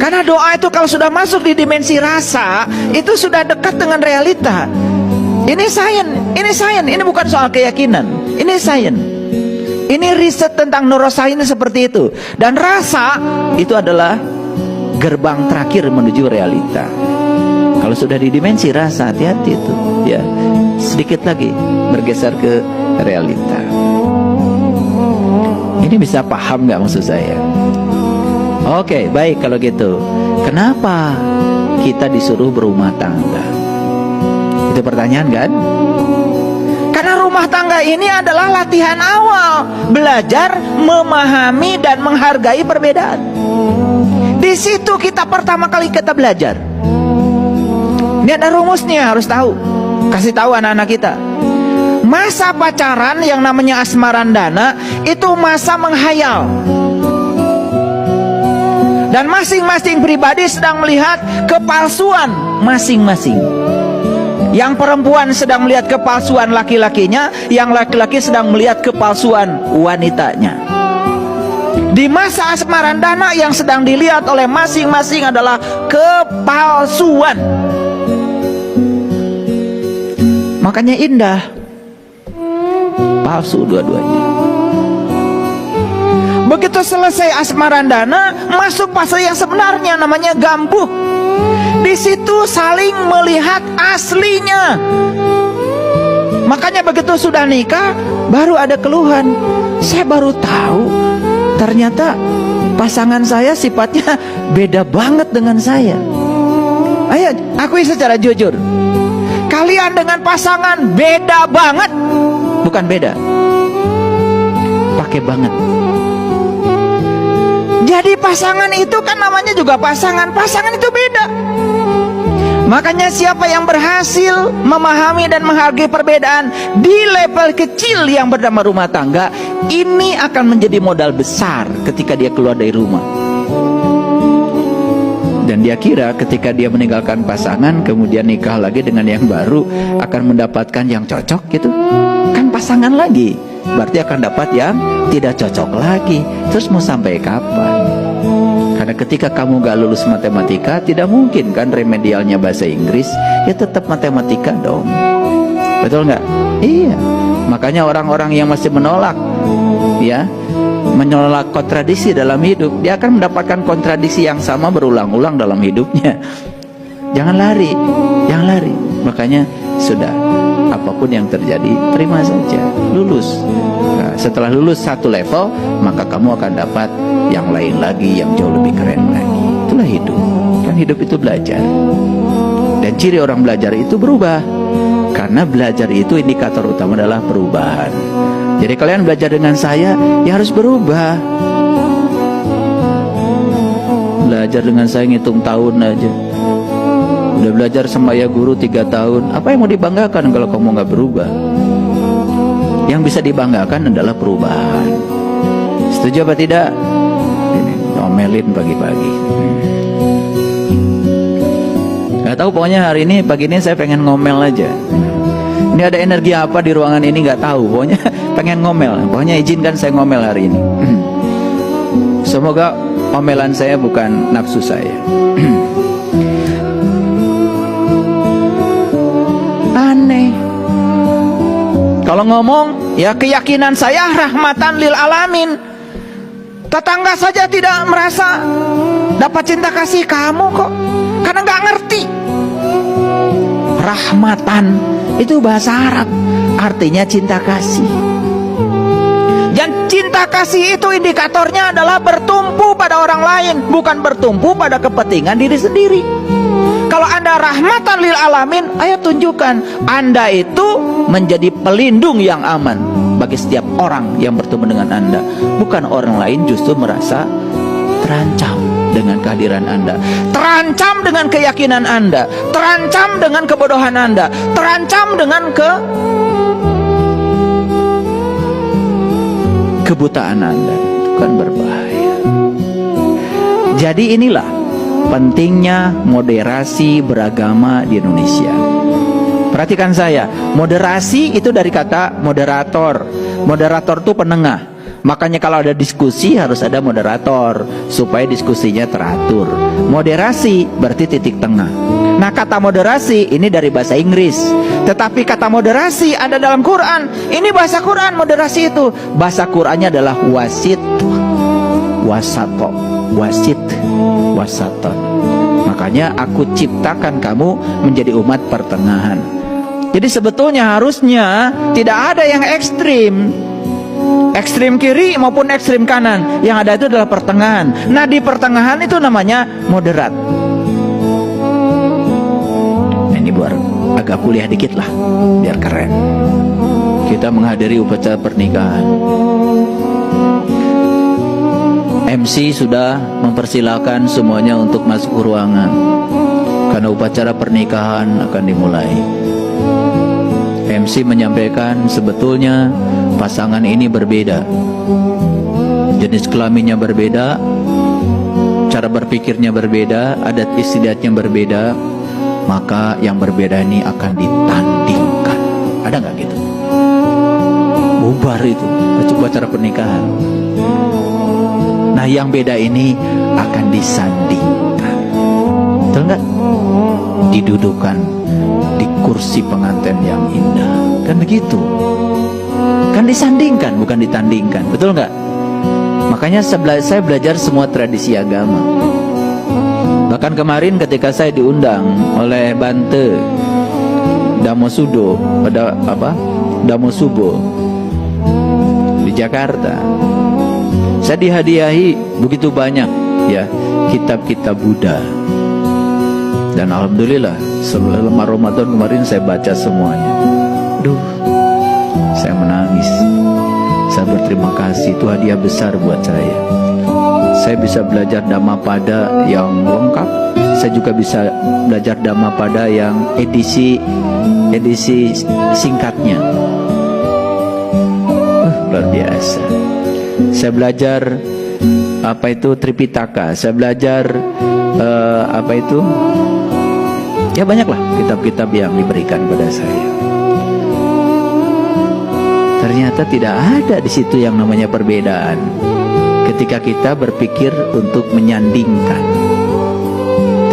Karena doa itu kalau sudah masuk di dimensi rasa, itu sudah dekat dengan realita. Ini sains, ini bukan soal keyakinan, ini sains. Ini riset tentang neuroscience seperti itu. Dan rasa itu adalah gerbang terakhir menuju realita. Kalau sudah di dimensi rasa, hati-hati itu, ya. Sedikit lagi bergeser ke realita. Ini bisa paham nggak maksud saya? Oke, baik kalau gitu. Kenapa kita disuruh berumah tangga? Itu pertanyaan kan? Karena rumah tangga ini adalah latihan awal, belajar memahami dan menghargai perbedaan. Di situ kita pertama kali kita belajar. Ini ada rumusnya, harus tahu. Kasih tahu anak-anak kita. Masa pacaran yang namanya asmarandana itu masa menghayal. Dan masing-masing pribadi sedang melihat kepalsuan masing-masing. Yang perempuan sedang melihat kepalsuan laki-lakinya, yang laki-laki sedang melihat kepalsuan wanitanya. Di masa asmarandana yang sedang dilihat oleh masing-masing adalah kepalsuan. Makanya indah, palsu dua-duanya. Begitu selesai asmarandana, masuk fase yang sebenarnya, namanya gambuh. Di situ saling melihat aslinya. Makanya begitu sudah nikah, baru ada keluhan. Saya baru tahu, ternyata pasangan saya sifatnya beda banget dengan saya. Ayo, akui secara jujur. Kalian dengan pasangan beda banget. Bukan beda, pakai banget. Jadi pasangan itu kan namanya juga pasangan. Pasangan itu beda. Makanya siapa yang berhasil memahami dan menghargai perbedaan di level kecil yang bernama rumah tangga, ini akan menjadi modal besar ketika dia keluar dari rumah. Dan dia kira ketika dia meninggalkan pasangan, kemudian nikah lagi dengan yang baru, akan mendapatkan yang cocok gitu. Kan pasangan lagi, berarti akan dapat yang tidak cocok lagi. Terus mau sampai kapan? Karena ketika kamu gak lulus matematika, tidak mungkin kan remedialnya bahasa Inggris, ya tetap matematika dong. Betul nggak? Iya. Makanya orang-orang yang masih menolak, ya, menolak kontradiksi dalam hidup, dia akan mendapatkan kontradiksi yang sama berulang-ulang dalam hidupnya. Jangan lari, jangan lari. Makanya sudah, apapun yang terjadi, terima saja, lulus. Nah, setelah lulus satu level, maka kamu akan dapat yang lain lagi, yang jauh lebih keren lagi. Itulah hidup. Kan hidup itu belajar. Dan ciri orang belajar itu berubah. Karena belajar itu indikator utama adalah perubahan. Jadi kalian belajar dengan saya, ya harus berubah. Belajar dengan saya ngitung tahun aja. Udah belajar sama ya guru 3 tahun. Apa yang mau dibanggakan kalau kamu nggak berubah? Yang bisa dibanggakan adalah perubahan. Setuju apa tidak? Ini ngomelin pagi-pagi. Gak tahu, pokoknya hari ini, pagi ini saya pengen ngomel aja. Ini ada energi apa di ruangan ini nggak tahu. Pokoknya pengen ngomel. Pokoknya izinkan saya ngomel hari ini. Semoga omelan saya bukan nafsu saya. Aneh. Kalau ngomong, ya keyakinan saya rahmatan lil alamin. Tetangga saja tidak merasa dapat cinta kasih kamu kok, karena nggak ngerti. Rahmatan itu bahasa Arab, artinya cinta kasih. Dan cinta kasih itu indikatornya adalah bertumpu pada orang lain, bukan bertumpu pada kepentingan diri sendiri. Kalau Anda rahmatan lil alamin, ayo tunjukkan Anda itu menjadi pelindung yang aman bagi setiap orang yang bertemu dengan Anda. Bukan orang lain justru merasa terancam dengan kehadiran Anda, terancam dengan keyakinan Anda, terancam dengan kebodohan Anda, terancam dengan kebutaan Anda. Itu kan berbahaya. Jadi inilah pentingnya moderasi beragama di Indonesia. Perhatikan saya, moderasi itu dari kata moderator. Moderator itu penengah. Makanya kalau ada diskusi harus ada moderator supaya diskusinya teratur. Moderasi berarti titik tengah. Nah, kata moderasi ini dari bahasa Inggris, tetapi kata moderasi ada dalam Quran. Ini bahasa Quran, moderasi itu. Bahasa Qurannya adalah wasit, wasato, wasit, wasaton. Makanya aku ciptakan kamu menjadi umat pertengahan. Jadi sebetulnya harusnya tidak ada yang ekstrim, ekstrim kiri maupun ekstrim kanan. Yang ada itu adalah pertengahan. Nah, di pertengahan itu namanya moderat. Nah, ini buat agak kuliah dikit lah biar keren. Kita menghadiri upacara pernikahan. MC sudah mempersilahkan semuanya untuk masuk ke ruangan karena upacara pernikahan akan dimulai. MC menyampaikan sebetulnya pasangan ini berbeda, jenis kelaminnya berbeda, cara berpikirnya berbeda, adat istiadatnya berbeda, maka yang berbeda ini akan ditandingkan. Ada nggak gitu? Bubar itu upacara pernikahan. Nah, yang beda ini akan disandingkan. Betul nggak? Didudukan di kursi pengantin yang indah. Kan begitu. Kan disandingkan, bukan ditandingkan. Betul nggak? Makanya saya belajar semua tradisi agama. Bahkan kemarin ketika saya diundang oleh Bante Damosudo pada Damosubo di Jakarta, saya dihadiahi begitu banyak ya kitab-kitab Buddha. Dan alhamdulillah selama Ramadan kemarin saya baca semuanya. Aduh, saya menangis. Saya berterima kasih, itu hadiah besar buat saya. Saya bisa belajar Dhammapada yang lengkap. Saya juga bisa belajar Dhammapada yang edisi singkatnya. Luar biasa. Saya belajar Tripitaka. Saya belajar ya banyaklah kitab-kitab yang diberikan pada saya. Ternyata tidak ada di situ yang namanya perbedaan. Ketika kita berpikir untuk menyandingkan,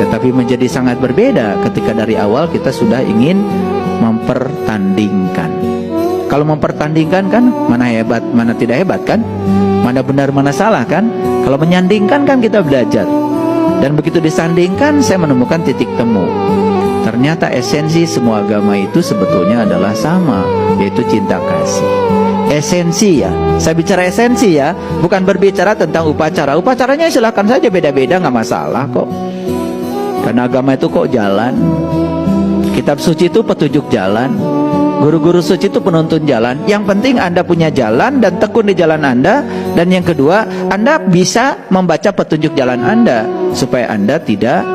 tetapi menjadi sangat berbeda ketika dari awal kita sudah ingin mempertandingkan. Kalau mempertandingkan kan mana hebat, mana tidak hebat kan? Mana benar, mana salah kan? Kalau menyandingkan kan kita belajar. Dan begitu disandingkan saya menemukan titik temu. Ternyata esensi semua agama itu sebetulnya adalah sama, yaitu cinta kasih. Esensi ya, saya bicara esensi ya, bukan berbicara tentang upacara. Upacaranya silahkan saja beda-beda, nggak masalah kok. Karena agama itu kok jalan. Kitab suci itu petunjuk jalan. Guru-guru suci itu penuntun jalan. Yang penting Anda punya jalan dan tekun di jalan Anda. Dan yang kedua, Anda bisa membaca petunjuk jalan Anda supaya Anda tidak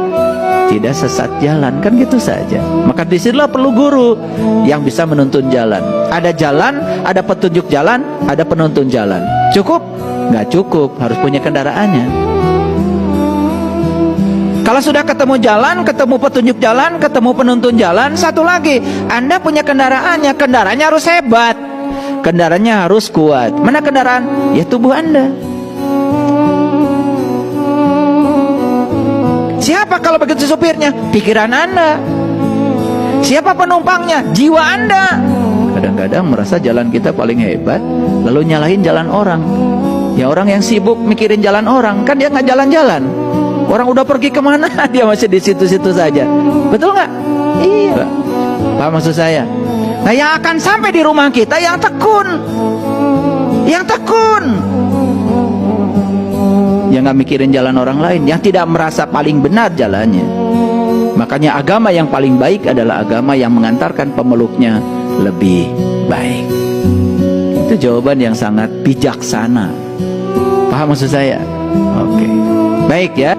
sesat jalan, kan gitu saja. Maka disinilah perlu guru yang bisa menuntun jalan. Ada jalan, ada petunjuk jalan, ada penuntun jalan. Cukup? Nggak cukup, harus punya kendaraannya. Kalau sudah ketemu jalan, ketemu petunjuk jalan, ketemu penuntun jalan, satu lagi, Anda punya kendaraannya. Kendaraannya harus hebat, kendaraannya harus kuat. Mana kendaraan? Ya tubuh Anda. Siapa kalau begitu supirnya? Pikiran Anda. Siapa penumpangnya? Jiwa Anda. Kadang-kadang merasa jalan kita paling hebat, lalu nyalahin jalan orang. Ya orang yang sibuk mikirin jalan orang, kan dia nggak jalan-jalan. Orang udah pergi kemana, dia masih di situ-situ saja. Betul nggak? Iya. Paham maksud saya? Nah, yang akan sampai di rumah kita yang tekun. Yang tekun. Yang nggak mikirin jalan orang lain, yang tidak merasa paling benar jalannya. Makanya agama yang paling baik adalah agama yang mengantarkan pemeluknya lebih baik. Itu jawaban yang sangat bijaksana. Paham maksud saya? Oke. Baik ya.